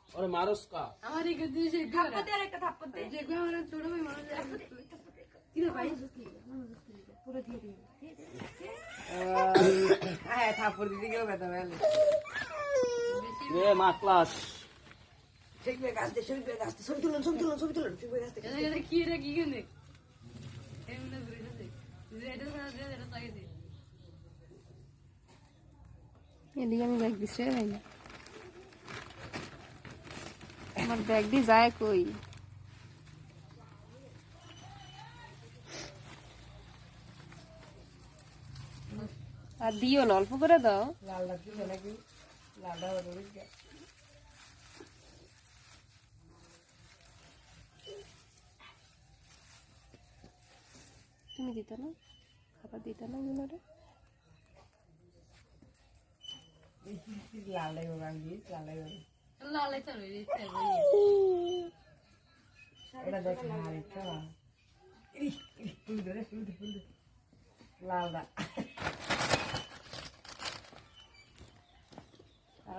और मारोस का हमारे घर से थाप्पड़ दे एक थाप्पड़ दे देखो हमारा छोड़ो भाई मारो किधर भाई पूरा दिए दिए आया थाप्पड़ दीदी क्यों कहता मैं ये मां क्लास ठीक में गास्ते सब तुलन ठीक में गास्ते ये की रे की गने एमने ब्रेड से जेड से जेड साइज से এদিকে আমি ব্যাগ দিছি রে ভাই আমার ব্যাগ দি যায় কই আর দিও না অল্প করে দাও লাল লাগছে নাকি লালটা বড় গেছে তুমি দিতে না খাবার দিতে না এগুলোরে লাল লাগবে গাঙ্গি লাল লাগবে লাল চলো রে এটা দেখ লাল এটা ফুল দে লালটা